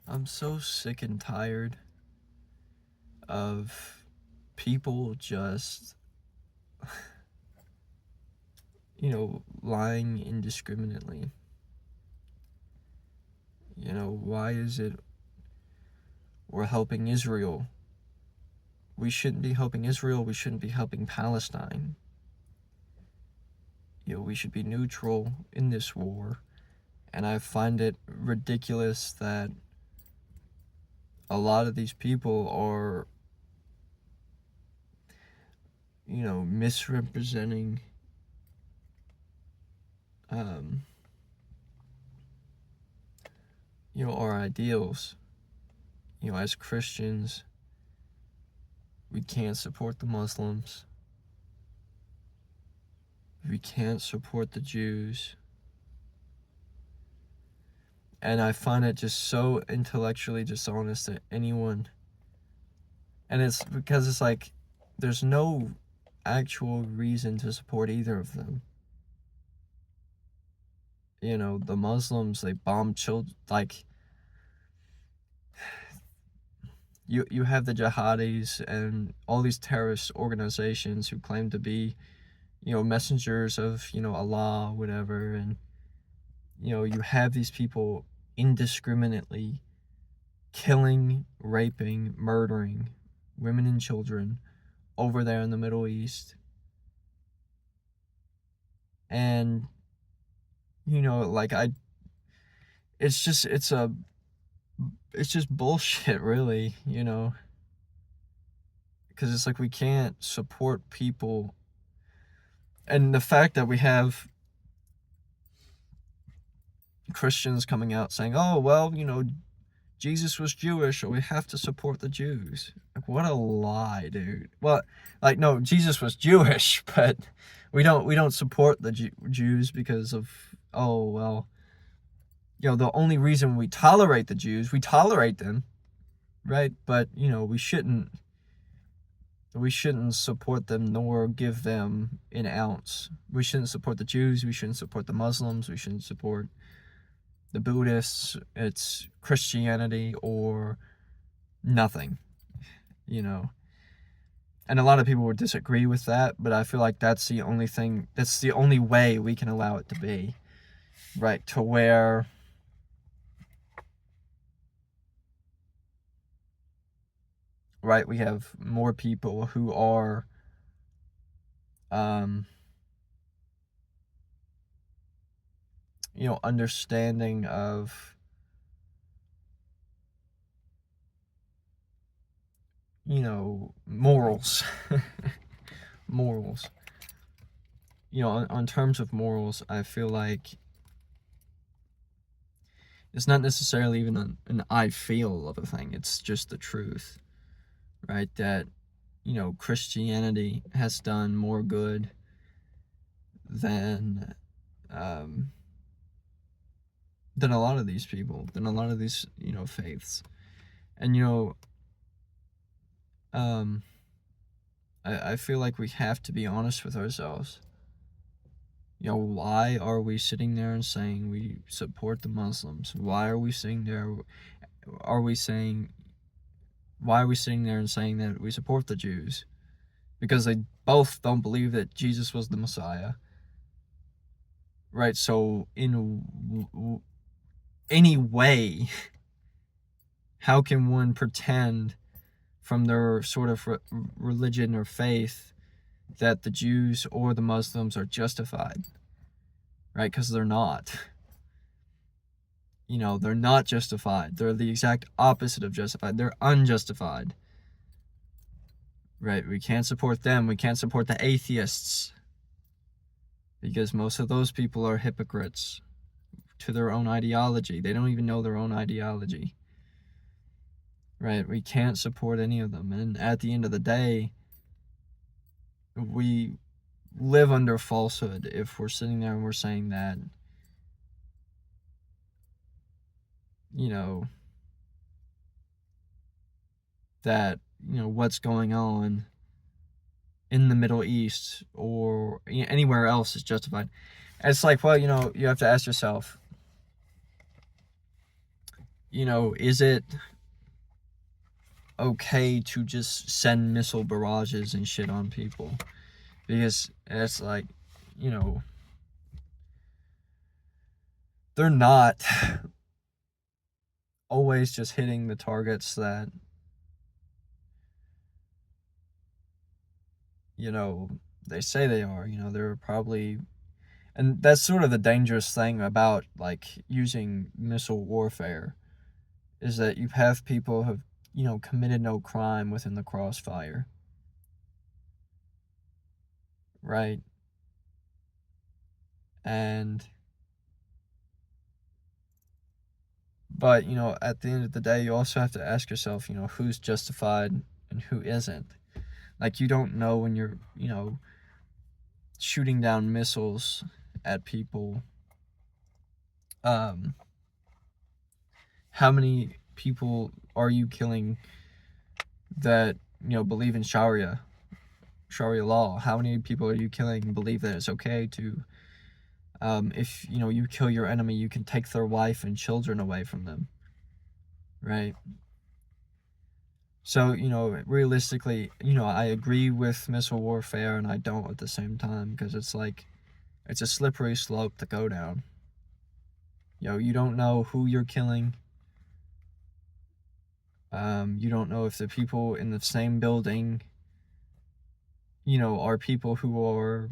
I'm so sick and tired of people just, lying indiscriminately. Why is it we're helping Israel? We shouldn't be helping Israel. We shouldn't be helping Palestine. We should be neutral in this war. And I find it ridiculous that a lot of these people are, misrepresenting um, our ideals. As Christians, we can't support the Muslims. We can't support the Jews. And I find it just so intellectually dishonest that anyone, and it's because it's like there's no actual reason to support either of them. The Muslims, they bomb children. Like, you have the jihadis and all these terrorist organizations who claim to be, messengers of, Allah, whatever. And, you have these people indiscriminately killing, raping, murdering women and children over there in the Middle East. And, it's just bullshit, really, because it's like we can't support people. And the fact that we have Christians coming out saying, oh, well, Jesus was Jewish, so we have to support the Jews. Like, what a lie, dude. Well, like, no, Jesus was Jewish, but we don't support the Jews because of, oh, well, the only reason we tolerate the Jews, we tolerate them, right? But, we shouldn't support them nor give them an ounce. We shouldn't support the Jews, we shouldn't support the Muslims, we shouldn't support the Buddhists. It's Christianity or nothing, And a lot of people would disagree with that, but I feel like that's the only way we can allow it to be, right? To where we have more people who are understanding of morals. Morals. On terms of morals, I feel like it's not necessarily even an I feel of a thing. It's just the truth, right? That, Christianity has done more good than a lot of these people, than a lot of these, faiths. And, I feel like we have to be honest with ourselves. Why are we sitting there and saying we support the Muslims? Why are we sitting there and saying that we support the Jews? Because they both don't believe that Jesus was the Messiah. Right? So in any way, how can one pretend from their sort of religion or faith that the Jews or the Muslims are justified, right? Because they're not. They're not justified. They're the exact opposite of justified. They're unjustified, right? We can't support them. We can't support the atheists because most of those people are hypocrites to their own ideology. They don't even know their own ideology, right? We can't support any of them. And at the end of the day, we live under falsehood if we're sitting there and we're saying that, what's going on in the Middle East or anywhere else is justified. And it's like, well, you have to ask yourself, is it okay to just send missile barrages and shit on people? Because it's like, they're not always just hitting the targets that, they say they are. They're probably, and that's sort of the dangerous thing about like using missile warfare, is that you have people who have, committed no crime within the crossfire, right? And but at the end of the day, you also have to ask yourself, who's justified and who isn't. Like, you don't know when you're, shooting down missiles at people, how many people are you killing that, believe in Sharia law? How many people are you killing and believe that it's okay to, if, you kill your enemy, you can take their wife and children away from them, right? So, realistically, I agree with missile warfare and I don't at the same time, because it's like, it's a slippery slope to go down. You don't know who you're killing. You don't know if the people in the same building, are people who are,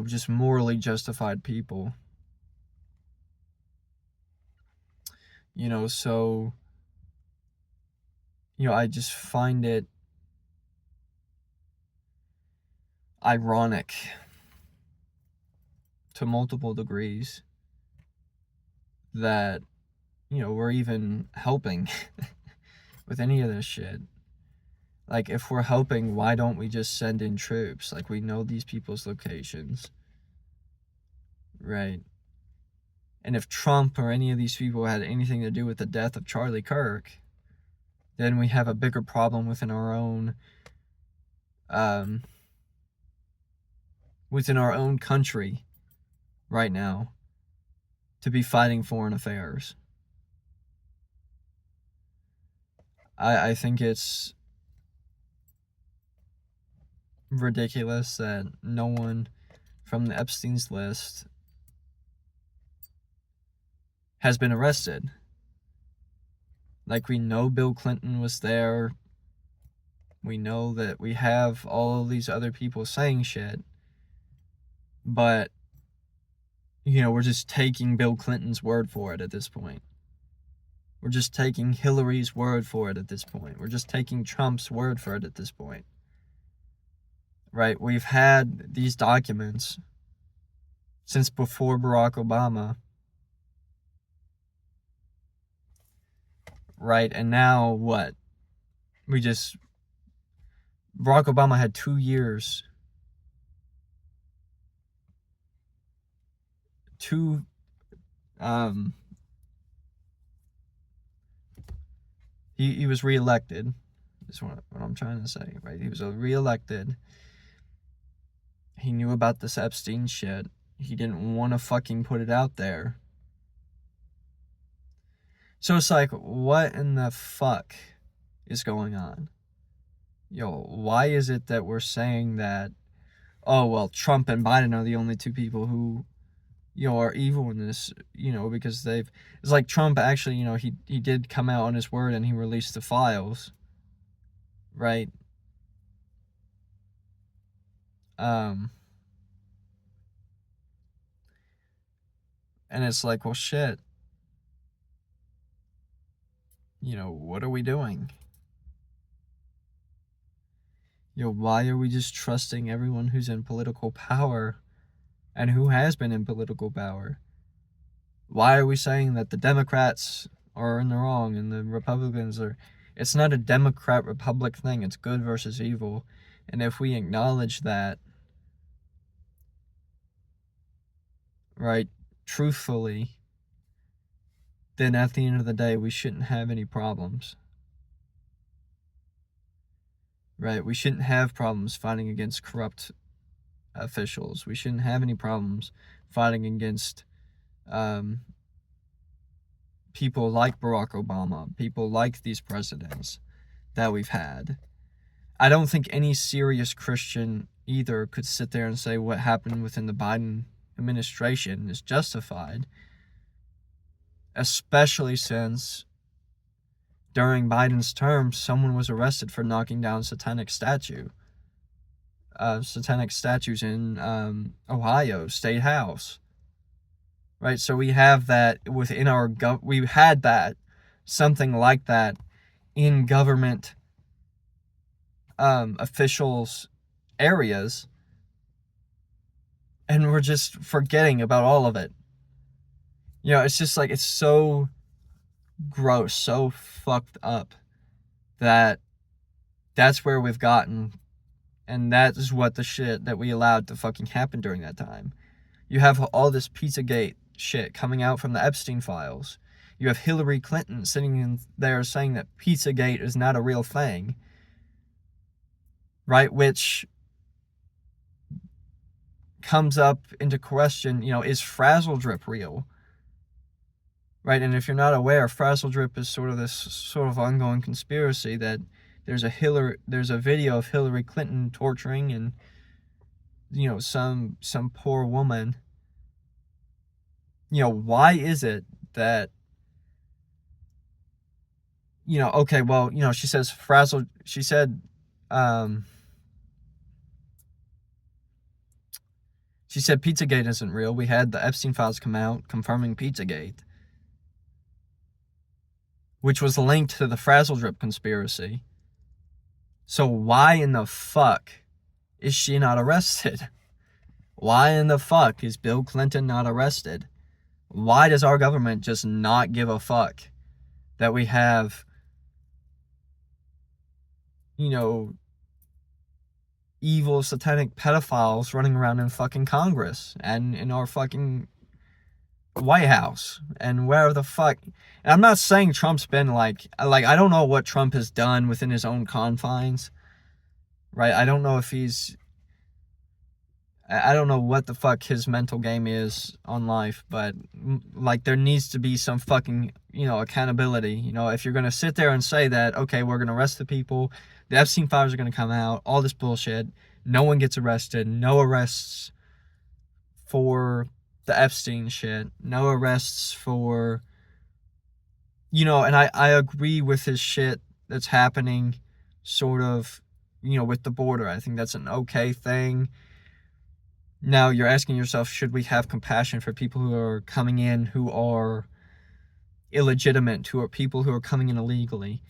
just morally justified people. So, I just find it ironic to multiple degrees that, we're even helping with any of this shit. Like, if we're helping, why don't we just send in troops? Like, we know these people's locations, right? And if Trump or any of these people had anything to do with the death of Charlie Kirk, then we have a bigger problem within our own country right now to be fighting foreign affairs. I think it's ridiculous that no one from the Epstein's list has been arrested. Like, we know Bill Clinton was there. We know that we have all of these other people saying shit. But, we're just taking Bill Clinton's word for it at this point. We're just taking Hillary's word for it at this point. We're just taking Trump's word for it at this point. Right? We've had these documents since before Barack Obama. Right? And now what? Barack Obama had 2 years to, he was reelected, is what I'm trying to say, right? He was reelected. He knew about this Epstein shit. He didn't want to fucking put it out there. So it's like, what in the fuck is going on? Why is it that we're saying that, oh, well, Trump and Biden are the only two people who, are evil in this, because it's like Trump actually, he did come out on his word and he released the files, right? And it's like, well, shit, what are we doing? Why are we just trusting everyone who's in political power and who has been in political power? Why are we saying that the Democrats are in the wrong and the Republicans are... It's not a Democrat-Republic thing. It's good versus evil. And if we acknowledge that, right, truthfully, then at the end of the day, we shouldn't have any problems. Right? We shouldn't have problems fighting against corrupt officials. We shouldn't have any problems fighting against people like Barack Obama, people like these presidents that we've had. I don't think any serious Christian either could sit there and say what happened within the Biden administration is justified, especially since during Biden's term, someone was arrested for knocking down satanic statues in Ohio State House. Right, so we have that within our we had that, something like that, in government officials' areas, and we're just forgetting about all of it. It's just like, it's so gross, so fucked up that that's where we've gotten, and that is what the shit that we allowed to fucking happen during that time. You have all this Pizzagate shit coming out from the Epstein files. You have Hillary Clinton sitting in there saying that Pizzagate is not a real thing, right? Which comes up into question, is Frazzle Drip real? Right, and if you're not aware, Frazzle Drip is sort of this ongoing conspiracy that there's a video of Hillary Clinton torturing and some poor woman. Why is it that, okay, well, she said Pizzagate isn't real. We had the Epstein files come out confirming Pizzagate, which was linked to the Frazzle Drip conspiracy. So why in the fuck is she not arrested? Why in the fuck is Bill Clinton not arrested? Why does our government just not give a fuck that we have, evil satanic pedophiles running around in fucking Congress and in our fucking White House and where the fuck? And I'm not saying Trump's been like I don't know what Trump has done within his own confines, right? I don't know what the fuck his mental game is on life, but there needs to be some fucking, accountability. If you're going to sit there and say that, okay, we're going to arrest the people, the Epstein files are going to come out, all this bullshit, no one gets arrested, no arrests for the Epstein shit, no arrests for, and I agree with his shit that's happening sort of, with the border. I think that's an okay thing. Now, you're asking yourself, should we have compassion for people who are coming in who are illegitimate, who are people who are coming in illegally,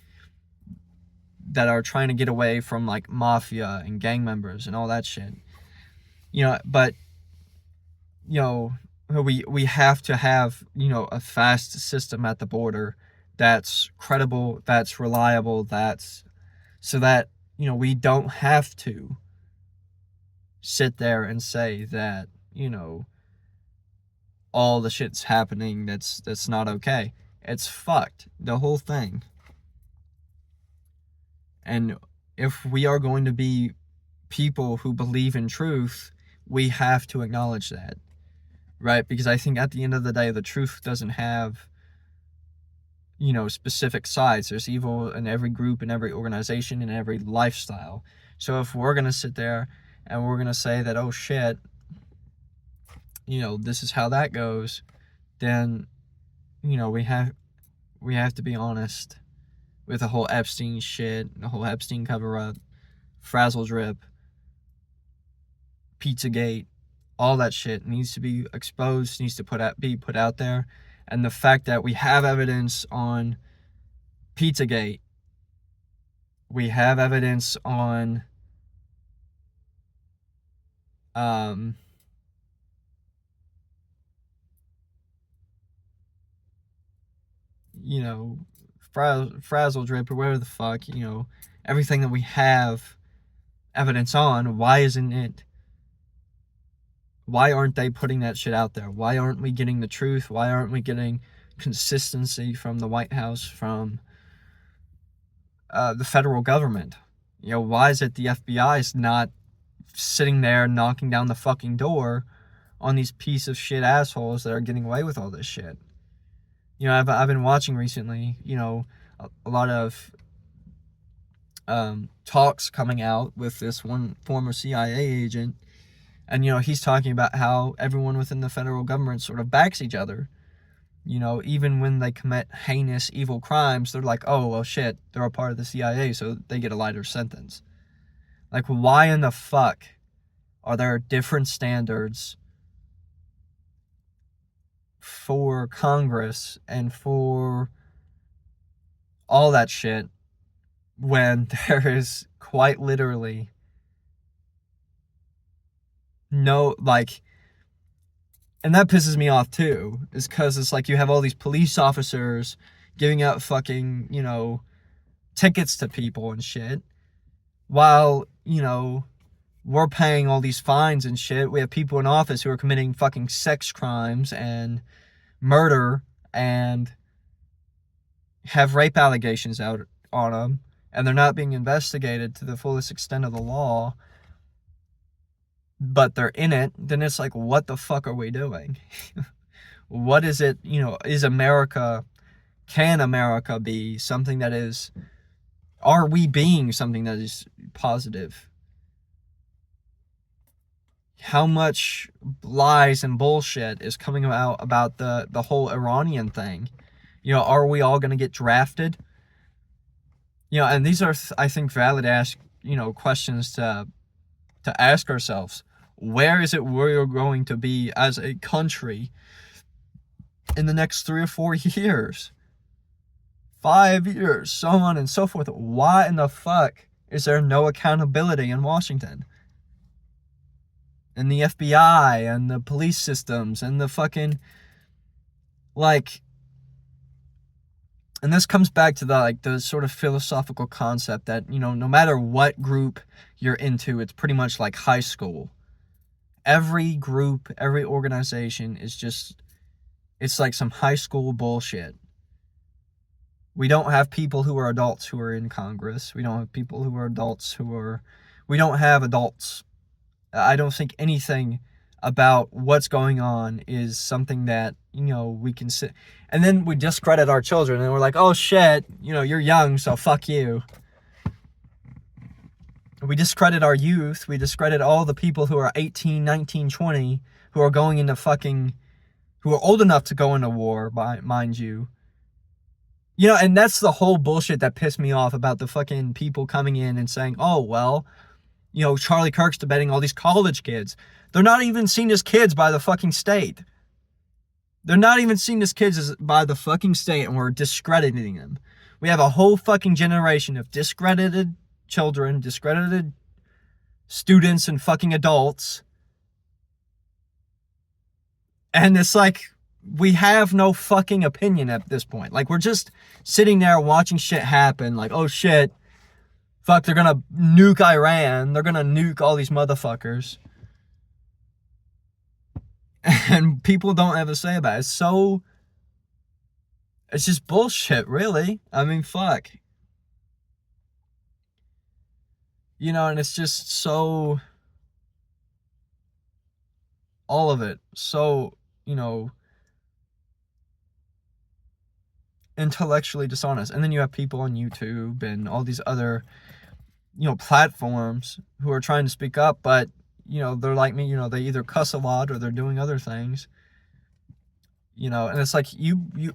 that are trying to get away from, mafia and gang members and all that shit? But, we have to have, a fast system at the border that's credible, that's reliable, so that, we don't have to sit there and say that, all the shit's happening that's not okay. It's fucked, the whole thing. And if we are going to be people who believe in truth, we have to acknowledge that, right? Because I think at the end of the day, the truth doesn't have, specific sides. There's evil in every group, in every organization, in every lifestyle. So if we're going to sit there and we're going to say that, oh shit, this is how that goes, then, we have to be honest with the whole Epstein shit, the whole Epstein cover-up, Frazzle Drip, Pizzagate, all that shit needs to be exposed, needs to be put out there. And the fact that we have evidence on Pizzagate, we have evidence on Frazzle Drip or whatever the fuck, everything that we have evidence on, why aren't they putting that shit out there? Why aren't we getting the truth? Why aren't we getting consistency from the White House, from the federal government? Why is it the FBI is not sitting there knocking down the fucking door on these piece of shit assholes that are getting away with all this shit. You know, I've been watching recently, you know, a lot of talks coming out with this one former CIA agent, and you know, he's talking about how everyone within the federal government sort of backs each other. You know, even when they commit heinous, evil crimes, they're like, oh, well, shit, they're a part of the CIA, so they get a lighter sentence. Like, why in the fuck are there different standards for Congress and for all that shit when there is quite literally no, like, and that pisses me off too, is because it's like you have all these police officers giving out fucking, you know, tickets to people and shit, while, you know, we're paying all these fines and shit. We have people in office who are committing fucking sex crimes and murder and have rape allegations out on them, and they're not being investigated to the fullest extent of the law, but they're in it. Then it's like, what the fuck are we doing? What is it, you know, can America be something that is, are we being something that is positive? How much lies and bullshit is coming out about the whole Iranian thing? You know, are we all going to get drafted? You know, and these are, I think, valid questions to ask ourselves. Where is it we're going to be as a country in the next 3 or 4 years? 5 years, so on and so forth. Why in the fuck is there no accountability in Washington? And the FBI and the police systems and the fucking, like, and this comes back to the sort of philosophical concept that, you know, no matter what group you're into, it's pretty much like high school. Every group, every organization is just, it's like some high school bullshit. We don't have people who are adults who are in Congress. We don't have people who are adults we don't have adults. I don't think anything about what's going on is something that, you know, we can sit. And then we discredit our children and we're like, oh shit, you know, you're young, so fuck you. We discredit our youth. We discredit all the people who are 18, 19, 20, who are going into who are old enough to go into war, mind you. You know, and that's the whole bullshit that pissed me off about the fucking people coming in and saying, oh, well, you know, Charlie Kirk's debating all these college kids. They're not even seen as kids by the fucking state. They're not even seen as kids by the fucking state, and we're discrediting them. We have a whole fucking generation of discredited children, discredited students and fucking adults. And it's like, we have no fucking opinion at this point. Like, we're just sitting there watching shit happen. Like, oh shit, fuck, they're gonna nuke Iran. They're gonna nuke all these motherfuckers. And people don't have a say about it. It's just bullshit, really. I mean, fuck. You know, and it's just so, all of it, so, you know, intellectually dishonest. And then you have people on YouTube and all these other, you know, platforms who are trying to speak up, but, you know, they're like me, you know, they either cuss a lot or they're doing other things, you know, and it's like,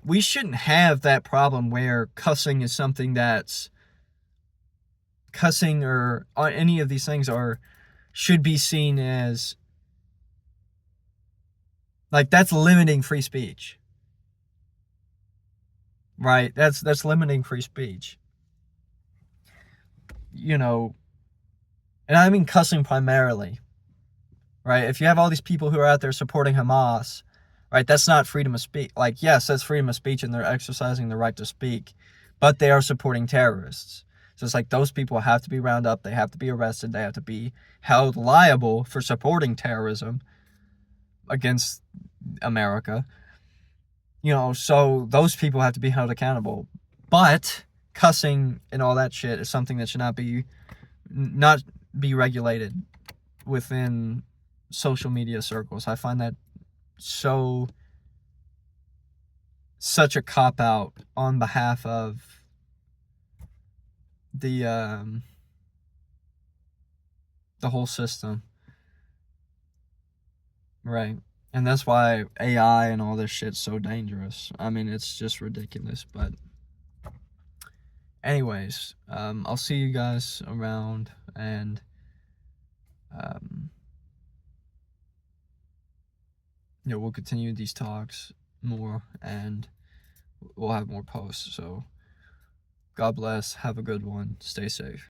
we shouldn't have that problem where cussing is something that's, cussing or any of these things should be seen as, like, that's limiting free speech. Right? That's limiting free speech. You know, and I mean cussing primarily. Right? If you have all these people who are out there supporting Hamas, right, that's not freedom of speech. Like, yes, that's freedom of speech and they're exercising the right to speak, but they are supporting terrorists. So it's like, those people have to be rounded up, they have to be arrested, they have to be held liable for supporting terrorism against America. You know, so those people have to be held accountable. But cussing and all that shit is something that should not be regulated within social media circles. I find that such a cop out on behalf of the whole system, right? And that's why AI and all this shit's so dangerous. I mean, it's just ridiculous. But anyways, I'll see you guys around, and we'll continue these talks more, and we'll have more posts. So God bless. Have a good one. Stay safe.